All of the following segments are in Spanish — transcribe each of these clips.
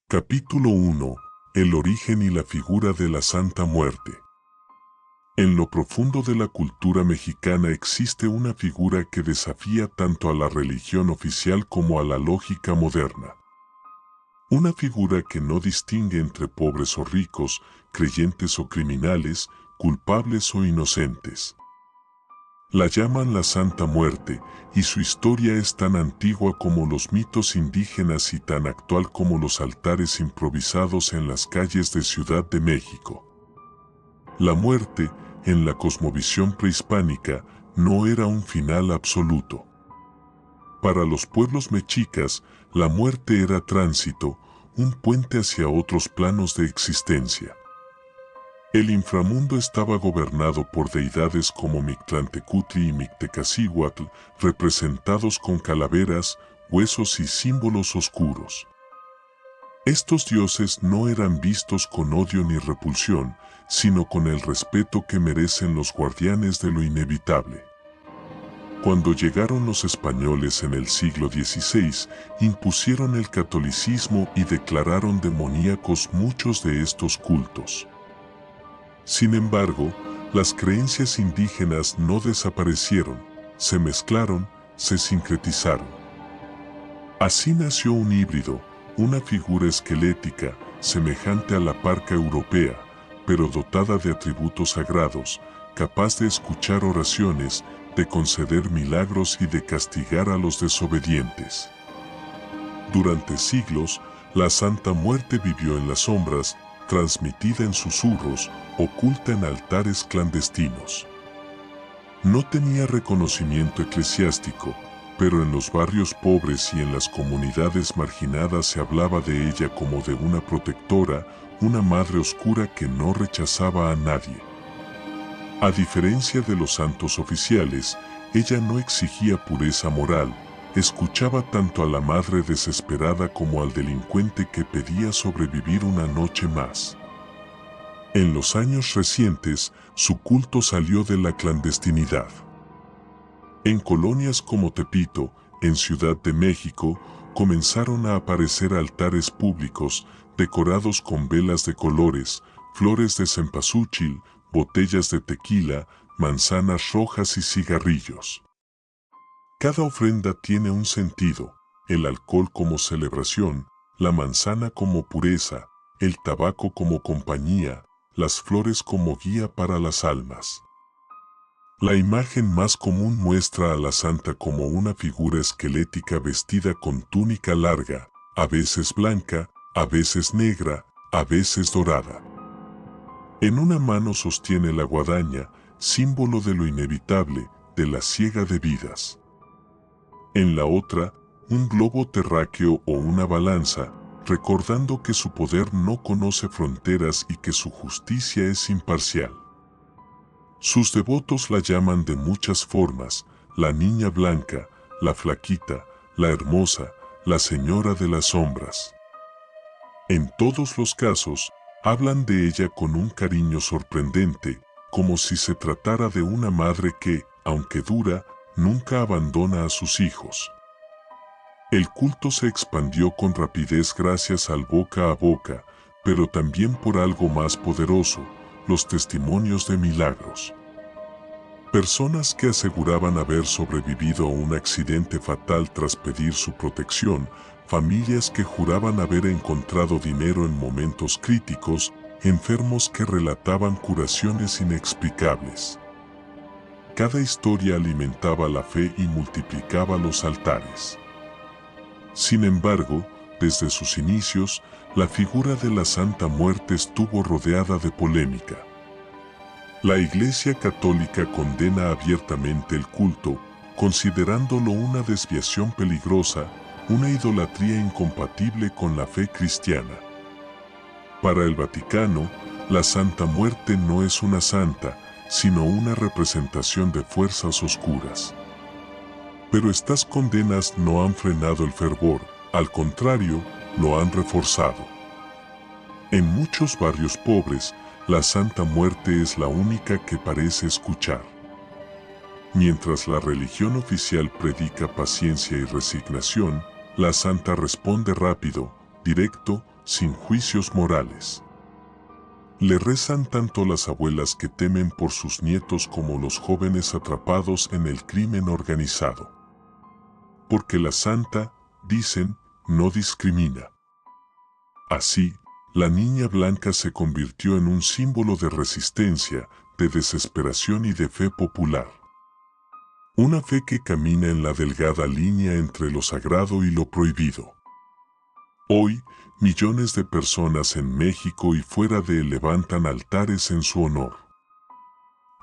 Capítulo 1. El origen y la figura de la Santa Muerte. En lo profundo de la cultura mexicana existe una figura que desafía tanto a la religión oficial como a la lógica moderna. Una figura que no distingue entre pobres o ricos, creyentes o criminales, culpables o inocentes. La llaman la Santa Muerte, y su historia es tan antigua como los mitos indígenas y tan actual como los altares improvisados en las calles de Ciudad de México. La muerte, en la cosmovisión prehispánica, no era un final absoluto. Para los pueblos mexicas, la muerte era tránsito, un puente hacia otros planos de existencia. El inframundo estaba gobernado por deidades como Mictlantecutli y Mictecacihuatl, representados con calaveras, huesos y símbolos oscuros. Estos dioses no eran vistos con odio ni repulsión, sino con el respeto que merecen los guardianes de lo inevitable. Cuando llegaron los españoles en el siglo XVI, impusieron el catolicismo y declararon demoníacos muchos de estos cultos. Sin embargo, las creencias indígenas no desaparecieron, se mezclaron, se sincretizaron. Así nació un híbrido, una figura esquelética, semejante a la parca europea, pero dotada de atributos sagrados, capaz de escuchar oraciones, de conceder milagros y de castigar a los desobedientes. Durante siglos, la Santa Muerte vivió en las sombras, transmitida en susurros, oculta en altares clandestinos. No tenía reconocimiento eclesiástico, pero en los barrios pobres y en las comunidades marginadas se hablaba de ella como de una protectora, una madre oscura que no rechazaba a nadie. A diferencia de los santos oficiales, ella no exigía pureza moral, escuchaba tanto a la madre desesperada como al delincuente que pedía sobrevivir una noche más. En los años recientes, su culto salió de la clandestinidad. En colonias como Tepito, en Ciudad de México, comenzaron a aparecer altares públicos decorados con velas de colores, flores de cempasúchil, botellas de tequila, manzanas rojas y cigarrillos. Cada ofrenda tiene un sentido, el alcohol como celebración, la manzana como pureza, el tabaco como compañía, las flores como guía para las almas. La imagen más común muestra a la santa como una figura esquelética vestida con túnica larga, a veces blanca, a veces negra, a veces dorada. En una mano sostiene la guadaña, símbolo de lo inevitable, de la siega de vidas. En la otra, un globo terráqueo o una balanza, recordando que su poder no conoce fronteras y que su justicia es imparcial. Sus devotos la llaman de muchas formas, la niña blanca, la flaquita, la hermosa, la señora de las sombras. En todos los casos, hablan de ella con un cariño sorprendente, como si se tratara de una madre que, aunque dura, nunca abandona a sus hijos. El culto se expandió con rapidez gracias al boca a boca, pero también por algo más poderoso, los testimonios de milagros. Personas que aseguraban haber sobrevivido a un accidente fatal tras pedir su protección, familias que juraban haber encontrado dinero en momentos críticos, enfermos que relataban curaciones inexplicables. Cada historia alimentaba la fe y multiplicaba los altares. Sin embargo, desde sus inicios, la figura de la Santa Muerte estuvo rodeada de polémica. La Iglesia Católica condena abiertamente el culto, considerándolo una desviación peligrosa, una idolatría incompatible con la fe cristiana. Para el Vaticano, la Santa Muerte no es una santa, sino una representación de fuerzas oscuras. Pero estas condenas no han frenado el fervor, al contrario, lo han reforzado. En muchos barrios pobres, la Santa Muerte es la única que parece escuchar. Mientras la religión oficial predica paciencia y resignación, la Santa responde rápido, directo, sin juicios morales. Le rezan tanto las abuelas que temen por sus nietos como los jóvenes atrapados en el crimen organizado. Porque la santa, dicen, no discrimina. Así, la niña blanca se convirtió en un símbolo de resistencia, de desesperación y de fe popular. Una fe que camina en la delgada línea entre lo sagrado y lo prohibido. Hoy, millones de personas en México y fuera de él levantan altares en su honor.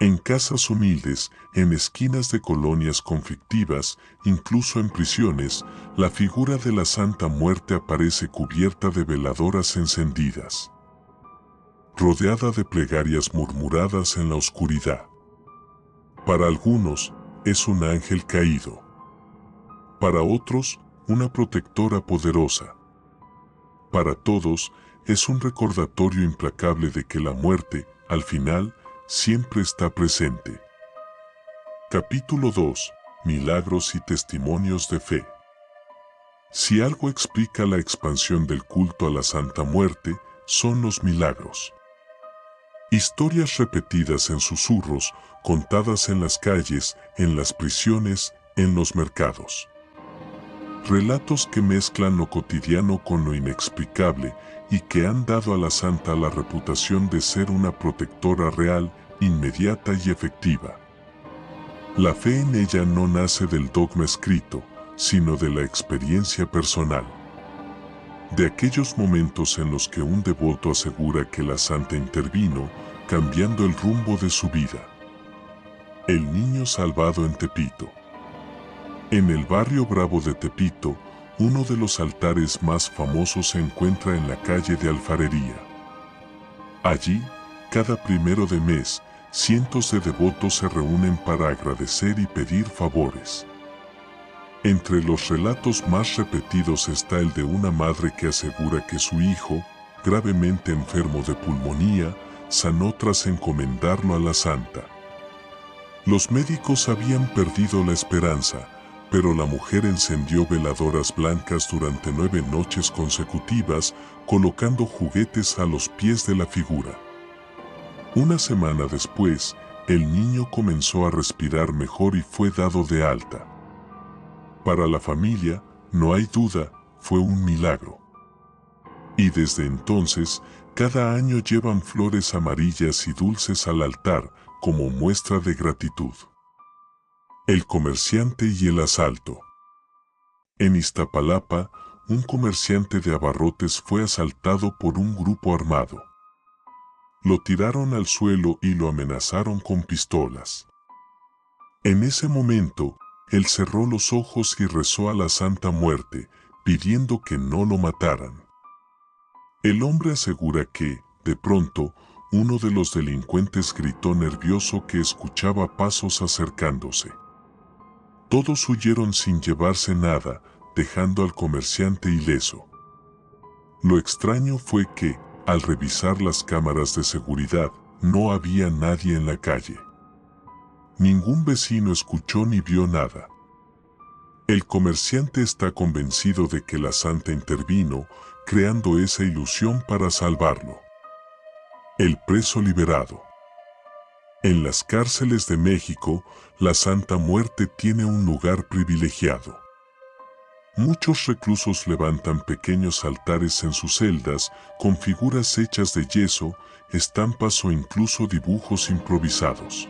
En casas humildes, en esquinas de colonias conflictivas, incluso en prisiones, la figura de la Santa Muerte aparece cubierta de veladoras encendidas, rodeada de plegarias murmuradas en la oscuridad. Para algunos, es un ángel caído. Para otros, una protectora poderosa. Para todos, es un recordatorio implacable de que la muerte, al final, siempre está presente. Capítulo 2. Milagros y testimonios de fe. Si algo explica la expansión del culto a la Santa Muerte, son los milagros. Historias repetidas en susurros, contadas en las calles, en las prisiones, en los mercados. Relatos que mezclan lo cotidiano con lo inexplicable y que han dado a la santa la reputación de ser una protectora real, inmediata y efectiva. La fe en ella no nace del dogma escrito, sino de la experiencia personal. De aquellos momentos en los que un devoto asegura que la santa intervino, cambiando el rumbo de su vida. El niño salvado en Tepito. En el barrio Bravo de Tepito, uno de los altares más famosos se encuentra en la calle de Alfarería. Allí, cada 1 de mes, cientos de devotos se reúnen para agradecer y pedir favores. Entre los relatos más repetidos está el de una madre que asegura que su hijo, gravemente enfermo de pulmonía, sanó tras encomendarlo a la santa. Los médicos habían perdido la esperanza, pero la mujer encendió veladoras blancas durante 9 noches consecutivas, colocando juguetes a los pies de la figura. Una semana después, el niño comenzó a respirar mejor y fue dado de alta. Para la familia, no hay duda, fue un milagro. Y desde entonces, cada año llevan flores amarillas y dulces al altar, como muestra de gratitud. El comerciante y el asalto. En Iztapalapa, un comerciante de abarrotes fue asaltado por un grupo armado. Lo tiraron al suelo y lo amenazaron con pistolas. En ese momento, él cerró los ojos y rezó a la Santa Muerte, pidiendo que no lo mataran. El hombre asegura que, de pronto, uno de los delincuentes gritó nervioso que escuchaba pasos acercándose. Todos huyeron sin llevarse nada, dejando al comerciante ileso. Lo extraño fue que, al revisar las cámaras de seguridad, no había nadie en la calle. Ningún vecino escuchó ni vio nada. El comerciante está convencido de que la santa intervino, creando esa ilusión para salvarlo. El preso liberado. En las cárceles de México, la Santa Muerte tiene un lugar privilegiado. Muchos reclusos levantan pequeños altares en sus celdas, con figuras hechas de yeso, estampas o incluso dibujos improvisados.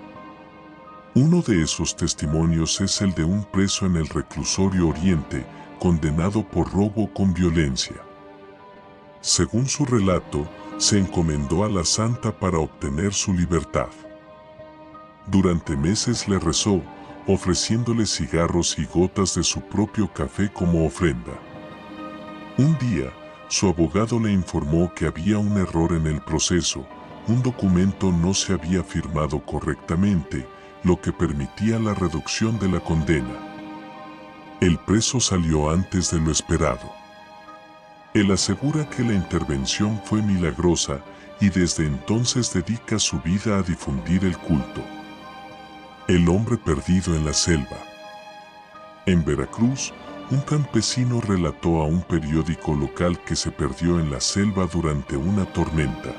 Uno de esos testimonios es el de un preso en el reclusorio Oriente, condenado por robo con violencia. Según su relato, se encomendó a la santa para obtener su libertad. Durante meses le rezó, ofreciéndole cigarros y gotas de su propio café como ofrenda. Un día, su abogado le informó que había un error en el proceso, un documento no se había firmado correctamente, lo que permitía la reducción de la condena. El preso salió antes de lo esperado. Él asegura que la intervención fue milagrosa y desde entonces dedica su vida a difundir el culto. El hombre perdido en la selva. En Veracruz, un campesino relató a un periódico local que se perdió en la selva durante una tormenta.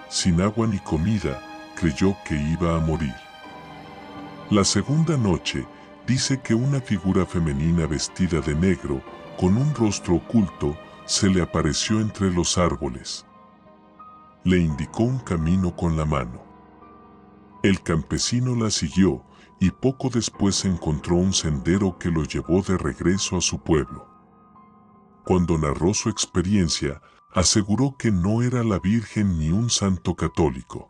Sin agua ni comida, creyó que iba a morir. La segunda noche, dice que una figura femenina vestida de negro, con un rostro oculto, se le apareció entre los árboles. Le indicó un camino con la mano. El campesino la siguió y poco después encontró un sendero que lo llevó de regreso a su pueblo. Cuando narró su experiencia, aseguró que no era la Virgen ni un santo católico.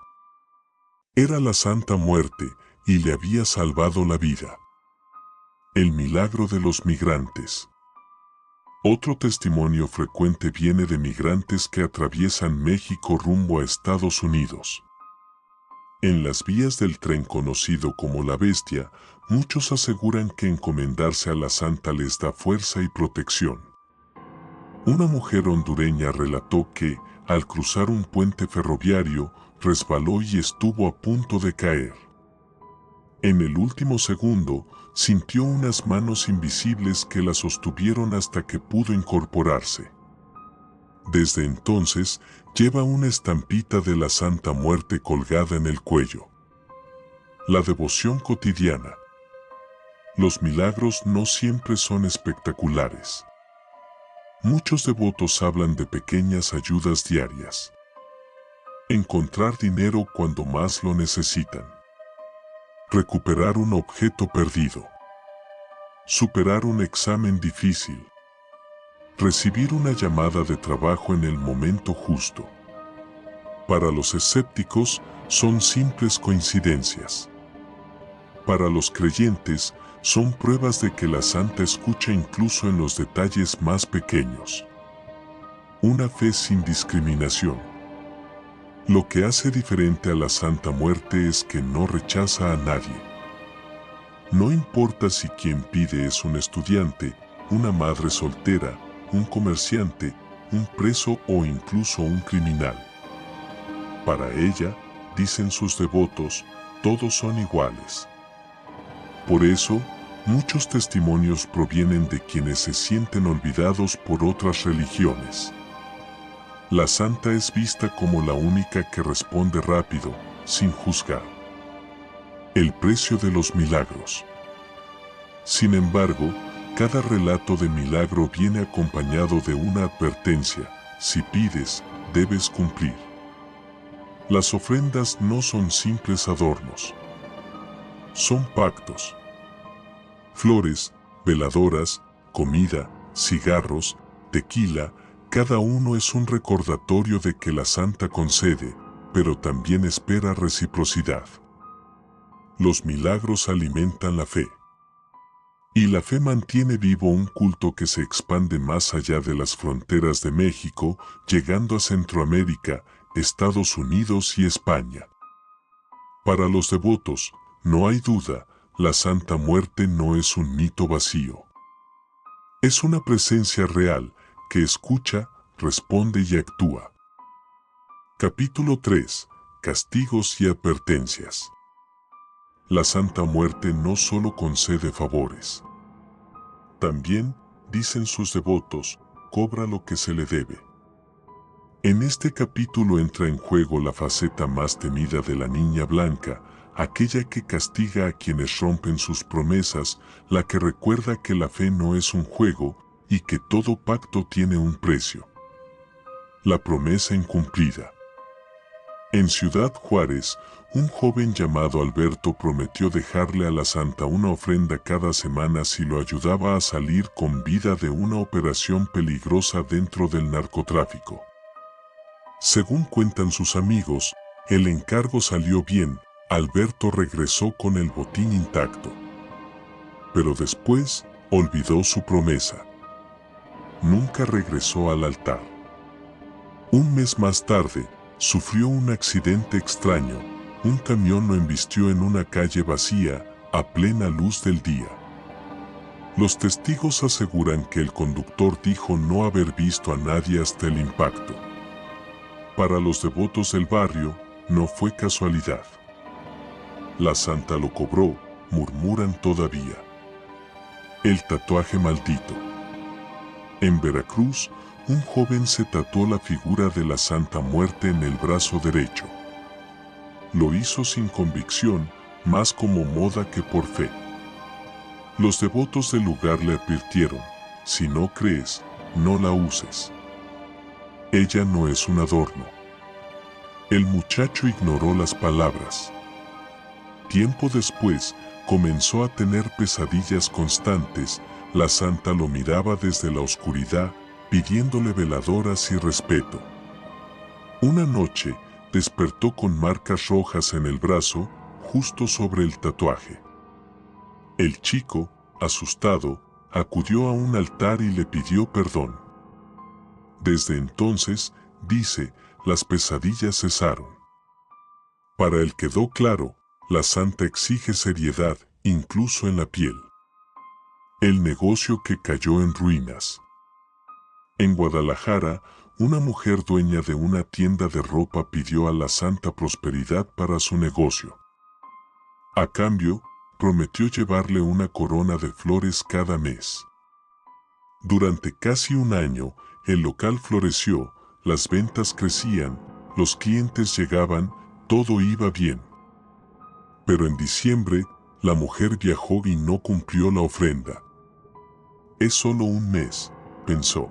Era la Santa Muerte y le había salvado la vida. El milagro de los migrantes. Otro testimonio frecuente viene de migrantes que atraviesan México rumbo a Estados Unidos. En las vías del tren conocido como La Bestia, muchos aseguran que encomendarse a la Santa les da fuerza y protección. Una mujer hondureña relató que, al cruzar un puente ferroviario, resbaló y estuvo a punto de caer. En el último segundo, sintió unas manos invisibles que la sostuvieron hasta que pudo incorporarse. Desde entonces, lleva una estampita de la Santa Muerte colgada en el cuello. La devoción cotidiana. Los milagros no siempre son espectaculares. Muchos devotos hablan de pequeñas ayudas diarias. Encontrar dinero cuando más lo necesitan. Recuperar un objeto perdido. Superar un examen difícil. Recibir una llamada de trabajo en el momento justo. Para los escépticos, son simples coincidencias. Para los creyentes, son pruebas de que la Santa escucha incluso en los detalles más pequeños. Una fe sin discriminación. Lo que hace diferente a la Santa Muerte es que no rechaza a nadie. No importa si quien pide es un estudiante, una madre soltera, un comerciante, un preso o incluso un criminal. Para ella, dicen sus devotos, todos son iguales. Por eso, muchos testimonios provienen de quienes se sienten olvidados por otras religiones. La Santa es vista como la única que responde rápido, sin juzgar. El precio de los milagros. Sin embargo, cada relato de milagro viene acompañado de una advertencia: si pides, debes cumplir. Las ofrendas no son simples adornos. Son pactos. Flores, veladoras, comida, cigarros, tequila, cada uno es un recordatorio de que la Santa concede, pero también espera reciprocidad. Los milagros alimentan la fe. Y la fe mantiene vivo un culto que se expande más allá de las fronteras de México, llegando a Centroamérica, Estados Unidos y España. Para los devotos, no hay duda, la Santa Muerte no es un mito vacío. Es una presencia real, que escucha, responde y actúa. Capítulo 3. Castigos y advertencias. La Santa Muerte no solo concede favores. También, dicen sus devotos, cobra lo que se le debe. En este capítulo entra en juego la faceta más temida de la Niña Blanca, aquella que castiga a quienes rompen sus promesas, la que recuerda que la fe no es un juego y que todo pacto tiene un precio. La promesa incumplida. En Ciudad Juárez, un joven llamado Alberto prometió dejarle a la Santa una ofrenda cada semana si lo ayudaba a salir con vida de una operación peligrosa dentro del narcotráfico. Según cuentan sus amigos, el encargo salió bien, Alberto regresó con el botín intacto. Pero después, olvidó su promesa. Nunca regresó al altar. Un mes más tarde, sufrió un accidente extraño. Un camión lo embistió en una calle vacía, a plena luz del día. Los testigos aseguran que el conductor dijo no haber visto a nadie hasta el impacto. Para los devotos del barrio, no fue casualidad. La Santa lo cobró, murmuran todavía. El tatuaje maldito. En Veracruz, un joven se tatuó la figura de la Santa Muerte en el brazo derecho. Lo hizo sin convicción, más como moda que por fe. Los devotos del lugar le advirtieron: si no crees, no la uses. Ella no es un adorno. El muchacho ignoró las palabras. Tiempo después, comenzó a tener pesadillas constantes. La santa lo miraba desde la oscuridad, pidiéndole veladoras y respeto. Una noche, despertó con marcas rojas en el brazo, justo sobre el tatuaje. El chico, asustado, acudió a un altar y le pidió perdón. Desde entonces, dice, las pesadillas cesaron. Para él quedó claro, la santa exige seriedad, incluso en la piel. El negocio que cayó en ruinas. En Guadalajara, una mujer dueña de una tienda de ropa pidió a la santa prosperidad para su negocio. A cambio, prometió llevarle una corona de flores cada mes. Durante casi un año, el local floreció, las ventas crecían, los clientes llegaban, todo iba bien. Pero en diciembre, la mujer viajó y no cumplió la ofrenda. Es solo un mes, pensó.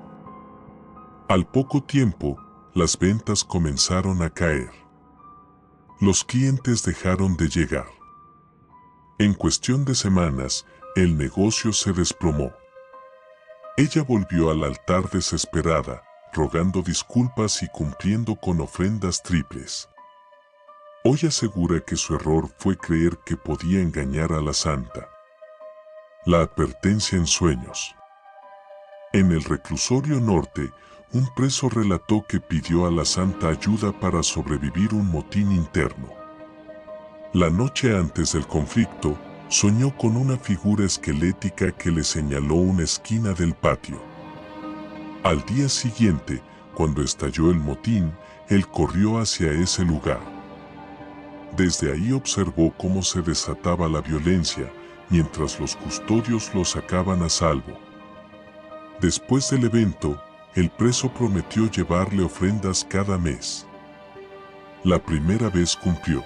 Al poco tiempo, las ventas comenzaron a caer. Los clientes dejaron de llegar. En cuestión de semanas, el negocio se desplomó. Ella volvió al altar desesperada, rogando disculpas y cumpliendo con ofrendas triples. Hoy asegura que su error fue creer que podía engañar a la santa. La advertencia en sueños. En el reclusorio norte, un preso relató que pidió a la santa ayuda para sobrevivir un motín interno. La noche antes del conflicto, soñó con una figura esquelética que le señaló una esquina del patio. Al día siguiente, cuando estalló el motín, él corrió hacia ese lugar. Desde ahí observó cómo se desataba la violencia, mientras los custodios lo sacaban a salvo. Después del evento, el preso prometió llevarle ofrendas cada mes. La primera vez cumplió.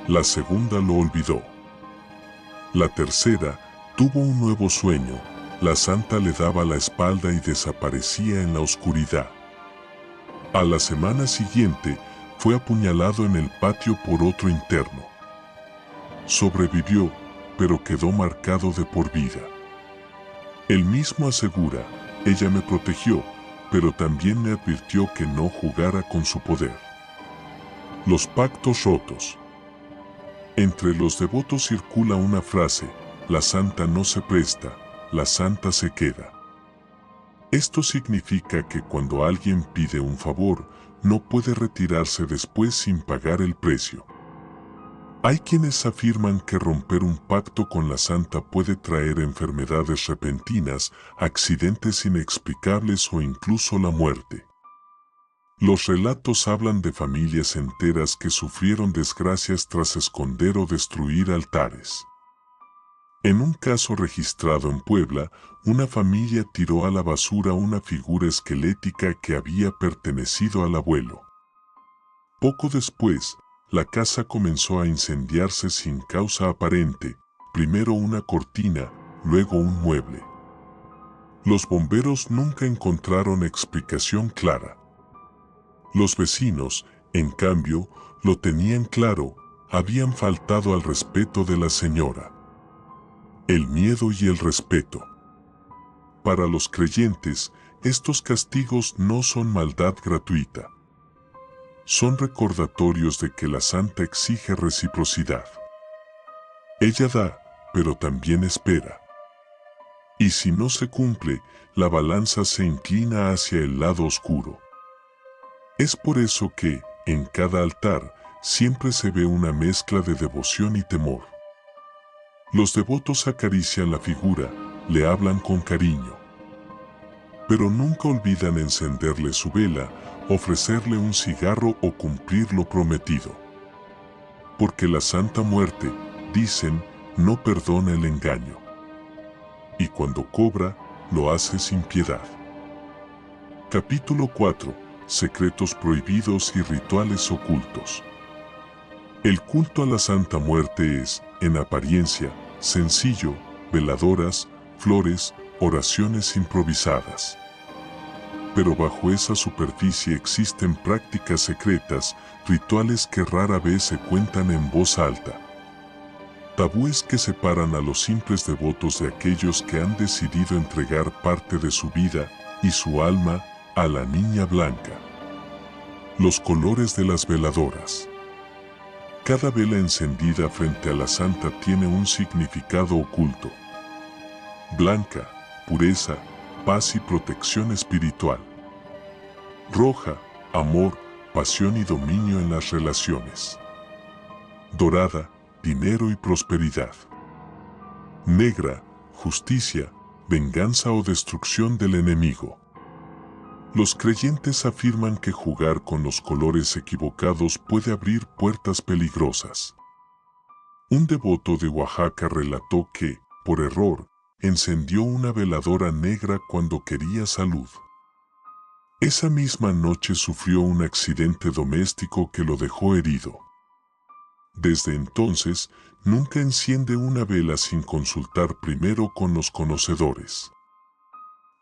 La segunda lo olvidó. La tercera, tuvo un nuevo sueño. La santa le daba la espalda y desaparecía en la oscuridad. A la semana siguiente, fue apuñalado en el patio por otro interno. Sobrevivió, pero quedó marcado de por vida. Él mismo asegura: ella me protegió, pero también me advirtió que no jugara con su poder. Los pactos rotos. Entre los devotos circula una frase: la santa no se presta, la santa se queda. Esto significa que cuando alguien pide un favor, no puede retirarse después sin pagar el precio. Hay quienes afirman que romper un pacto con la santa puede traer enfermedades repentinas, accidentes inexplicables o incluso la muerte. Los relatos hablan de familias enteras que sufrieron desgracias tras esconder o destruir altares. En un caso registrado en Puebla, una familia tiró a la basura una figura esquelética que había pertenecido al abuelo. Poco después, la casa comenzó a incendiarse sin causa aparente, primero una cortina, luego un mueble. Los bomberos nunca encontraron explicación clara. Los vecinos, en cambio, lo tenían claro: habían faltado al respeto de la señora. El miedo y el respeto. Para los creyentes, estos castigos no son maldad gratuita. Son recordatorios de que la santa exige reciprocidad. Ella da, pero también espera. Y si no se cumple, la balanza se inclina hacia el lado oscuro. Es por eso que, en cada altar, siempre se ve una mezcla de devoción y temor. Los devotos acarician la figura, le hablan con cariño. Pero nunca olvidan encenderle su vela, ofrecerle un cigarro o cumplir lo prometido. Porque la Santa Muerte, dicen, no perdona el engaño. y cuando cobra, lo hace sin piedad. Capítulo 4. Secretos prohibidos y rituales ocultos. El culto a la Santa Muerte es, en apariencia, sencillo: veladoras, flores, oraciones improvisadas. Pero bajo esa superficie existen prácticas secretas, rituales que rara vez se cuentan en voz alta. Tabúes que separan a los simples devotos de aquellos que han decidido entregar parte de su vida y su alma a la Niña Blanca. Los colores de las veladoras. Cada vela encendida frente a la Santa tiene un significado oculto. Blanca, pureza, paz y protección espiritual. Roja, amor, pasión y dominio en las relaciones. Dorada, dinero y prosperidad. Negra, justicia, venganza o destrucción del enemigo. Los creyentes afirman que jugar con los colores equivocados puede abrir puertas peligrosas. Un devoto de Oaxaca relató que, por error, encendió una veladora negra cuando quería salud. Esa misma noche sufrió un accidente doméstico que lo dejó herido. Desde entonces, nunca enciende una vela sin consultar primero con los conocedores.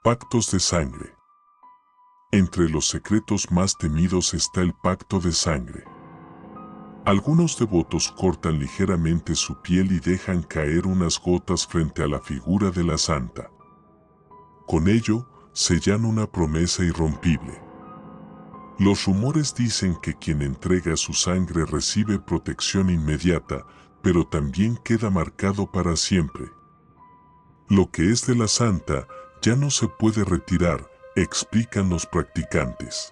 Pactos de sangre. Entre los secretos más temidos está el pacto de sangre. Algunos devotos cortan ligeramente su piel y dejan caer unas gotas frente a la figura de la Santa. Con ello, sellan una promesa irrompible. Los rumores dicen que quien entrega su sangre recibe protección inmediata, pero también queda marcado para siempre. Lo que es de la Santa ya no se puede retirar, explican los practicantes.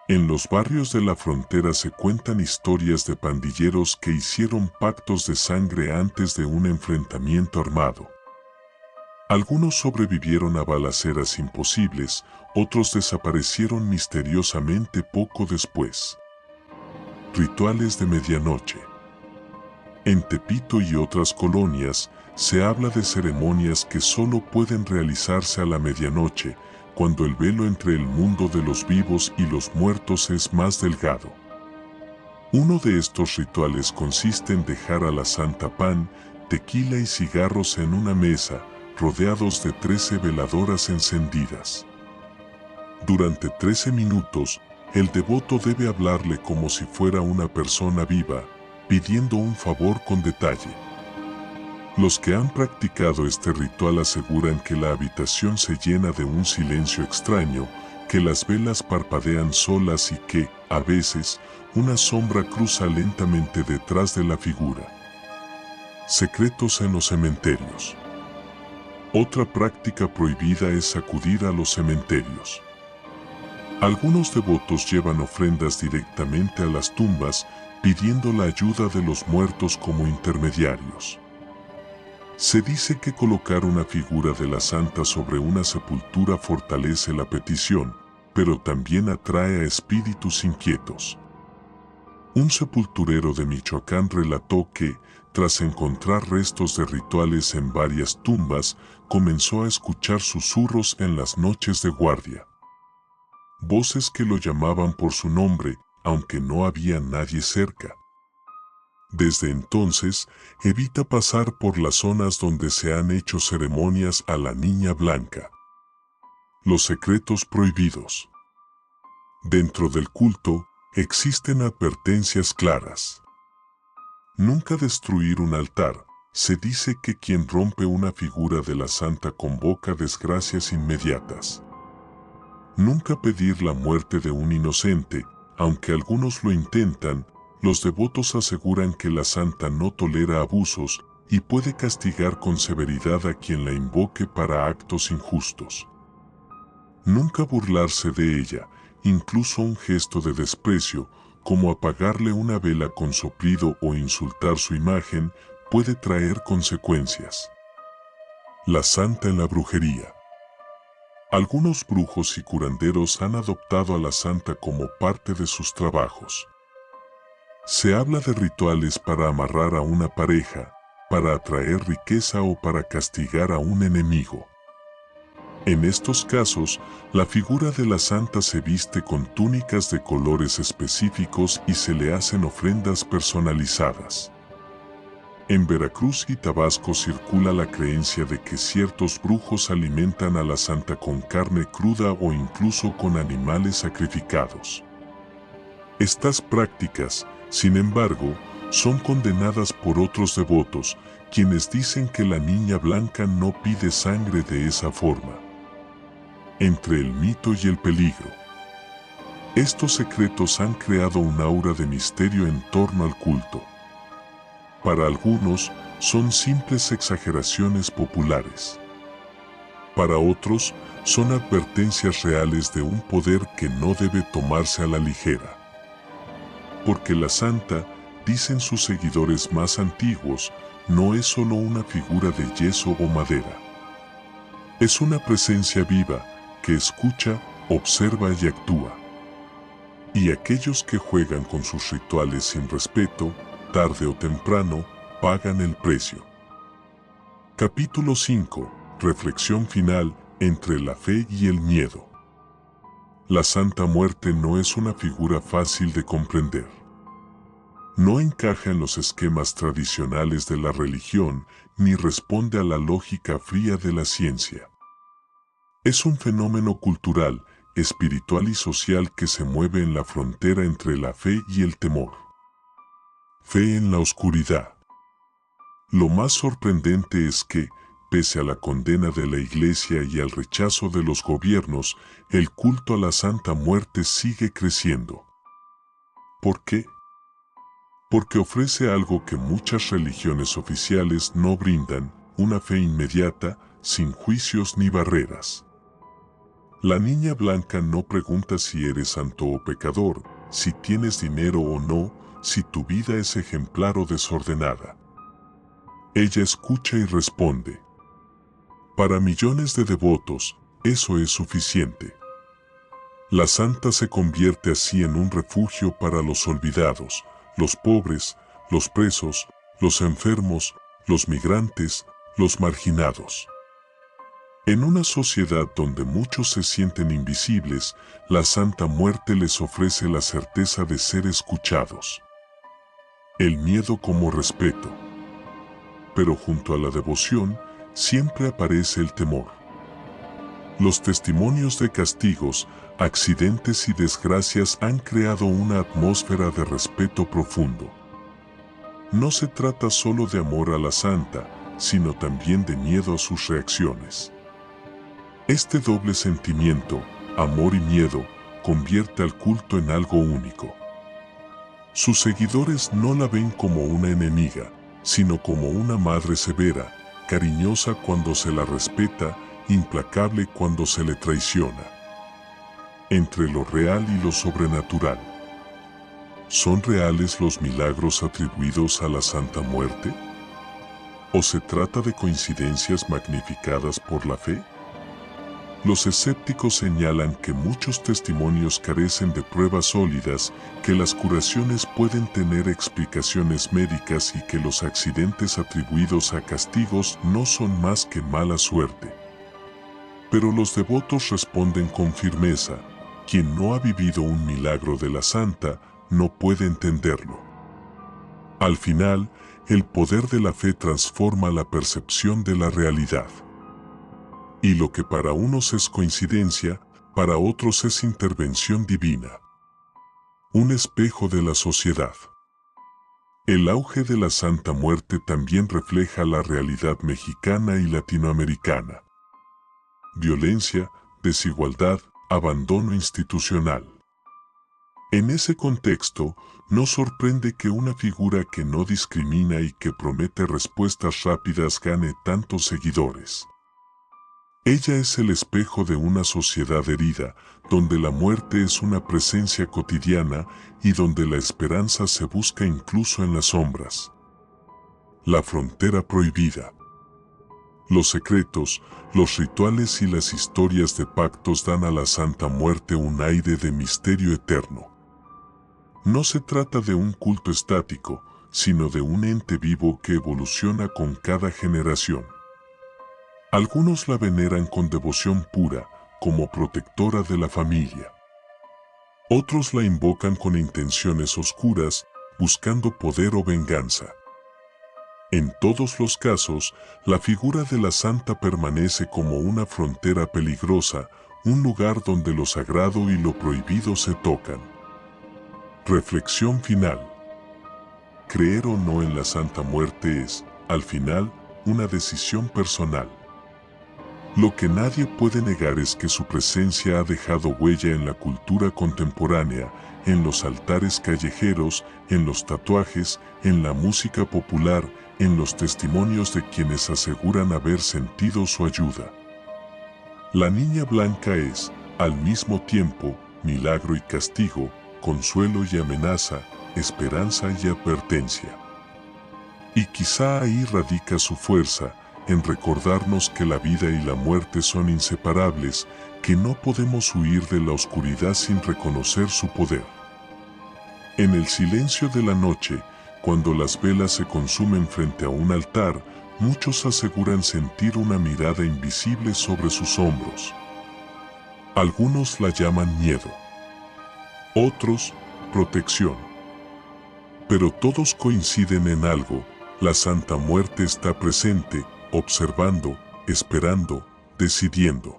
En los barrios de la frontera se cuentan historias de pandilleros que hicieron pactos de sangre antes de un enfrentamiento armado. Algunos sobrevivieron a balaceras imposibles, otros desaparecieron misteriosamente poco después. Rituales de medianoche. En Tepito y otras colonias, se habla de ceremonias que solo pueden realizarse a la medianoche, cuando el velo entre el mundo de los vivos y los muertos es más delgado. Uno de estos rituales consiste en dejar a la Santa pan, tequila y cigarros en una mesa, rodeados de 13 veladoras encendidas. Durante 13 minutos, el devoto debe hablarle como si fuera una persona viva, pidiendo un favor con detalle. Los que han practicado este ritual aseguran que la habitación se llena de un silencio extraño, que las velas parpadean solas y que, a veces, una sombra cruza lentamente detrás de la figura. Secretos en los cementerios. Otra práctica prohibida es acudir a los cementerios. Algunos devotos llevan ofrendas directamente a las tumbas, pidiendo la ayuda de los muertos como intermediarios. Se dice que colocar una figura de la Santa sobre una sepultura fortalece la petición, pero también atrae a espíritus inquietos. Un sepulturero de Michoacán relató que, tras encontrar restos de rituales en varias tumbas, comenzó a escuchar susurros en las noches de guardia. Voces que lo llamaban por su nombre, aunque no había nadie cerca. Desde entonces, evita pasar por las zonas donde se han hecho ceremonias a la Niña Blanca. Los secretos prohibidos. Dentro del culto, existen advertencias claras. Nunca destruir un altar. Se dice que quien rompe una figura de la Santa convoca desgracias inmediatas. Nunca pedir la muerte de un inocente, aunque algunos lo intentan. Los devotos aseguran que la Santa no tolera abusos y puede castigar con severidad a quien la invoque para actos injustos. Nunca burlarse de ella, incluso un gesto de desprecio, como apagarle una vela con soplido o insultar su imagen, puede traer consecuencias. La Santa en la brujería. Algunos brujos y curanderos han adoptado a la Santa como parte de sus trabajos. Se habla de rituales para amarrar a una pareja, para atraer riqueza o para castigar a un enemigo. En estos casos, la figura de la santa se viste con túnicas de colores específicos y se le hacen ofrendas personalizadas. En Veracruz y Tabasco circula la creencia de que ciertos brujos alimentan a la santa con carne cruda o incluso con animales sacrificados. Estas prácticas, sin embargo, son condenadas por otros devotos, quienes dicen que la niña blanca no pide sangre de esa forma. Entre el mito y el peligro. Estos secretos han creado un aura de misterio en torno al culto. Para algunos, son simples exageraciones populares. Para otros, son advertencias reales de un poder que no debe tomarse a la ligera. Porque la santa, dicen sus seguidores más antiguos, no es solo una figura de yeso o madera. Es una presencia viva, que escucha, observa y actúa. Y aquellos que juegan con sus rituales sin respeto, tarde o temprano, pagan el precio. Capítulo 5. Reflexión final, entre la fe y el miedo. La Santa Muerte no es una figura fácil de comprender. No encaja en los esquemas tradicionales de la religión, ni responde a la lógica fría de la ciencia. Es un fenómeno cultural, espiritual y social que se mueve en la frontera entre la fe y el temor. Fe en la oscuridad. Lo más sorprendente es que, pese a la condena de la Iglesia y al rechazo de los gobiernos, el culto a la Santa Muerte sigue creciendo. ¿Por qué? Porque ofrece algo que muchas religiones oficiales no brindan, una fe inmediata, sin juicios ni barreras. La niña blanca no pregunta si eres santo o pecador, si tienes dinero o no, si tu vida es ejemplar o desordenada. Ella escucha y responde. Para millones de devotos, eso es suficiente. La santa se convierte así en un refugio para los olvidados, los pobres, los presos, los enfermos, los migrantes, los marginados. En una sociedad donde muchos se sienten invisibles, la Santa Muerte les ofrece la certeza de ser escuchados. El miedo como respeto. Pero junto a la devoción, siempre aparece el temor. Los testimonios de castigos, accidentes y desgracias han creado una atmósfera de respeto profundo. No se trata solo de amor a la santa, sino también de miedo a sus reacciones. Este doble sentimiento, amor y miedo, convierte al culto en algo único. Sus seguidores no la ven como una enemiga, sino como una madre severa, cariñosa cuando se la respeta, implacable cuando se le traiciona. Entre lo real y lo sobrenatural. ¿Son reales los milagros atribuidos a la Santa Muerte? ¿O se trata de coincidencias magnificadas por la fe? Los escépticos señalan que muchos testimonios carecen de pruebas sólidas, que las curaciones pueden tener explicaciones médicas y que los accidentes atribuidos a castigos no son más que mala suerte. Pero los devotos responden con firmeza: quien no ha vivido un milagro de la santa, no puede entenderlo. Al final, el poder de la fe transforma la percepción de la realidad. Y lo que para unos es coincidencia, para otros es intervención divina. Un espejo de la sociedad. El auge de la Santa Muerte también refleja la realidad mexicana y latinoamericana. Violencia, desigualdad, abandono institucional. En ese contexto, no sorprende que una figura que no discrimina y que promete respuestas rápidas gane tantos seguidores. Ella es el espejo de una sociedad herida, donde la muerte es una presencia cotidiana y donde la esperanza se busca incluso en las sombras. La frontera prohibida. Los secretos, los rituales y las historias de pactos dan a la Santa Muerte un aire de misterio eterno. No se trata de un culto estático, sino de un ente vivo que evoluciona con cada generación. Algunos la veneran con devoción pura, como protectora de la familia. Otros la invocan con intenciones oscuras, buscando poder o venganza. En todos los casos, la figura de la santa permanece como una frontera peligrosa, un lugar donde lo sagrado y lo prohibido se tocan. Reflexión final. Creer o no en la Santa Muerte es, al final, una decisión personal. Lo que nadie puede negar es que su presencia ha dejado huella en la cultura contemporánea, en los altares callejeros, en los tatuajes, en la música popular, en los testimonios de quienes aseguran haber sentido su ayuda. La niña blanca es, al mismo tiempo, milagro y castigo, consuelo y amenaza, esperanza y advertencia. Y quizá ahí radica su fuerza, en recordarnos que la vida y la muerte son inseparables, que no podemos huir de la oscuridad sin reconocer su poder. En el silencio de la noche, cuando las velas se consumen frente a un altar, muchos aseguran sentir una mirada invisible sobre sus hombros. Algunos la llaman miedo, otros, protección. Pero todos coinciden en algo: la Santa Muerte está presente, observando, esperando, decidiendo.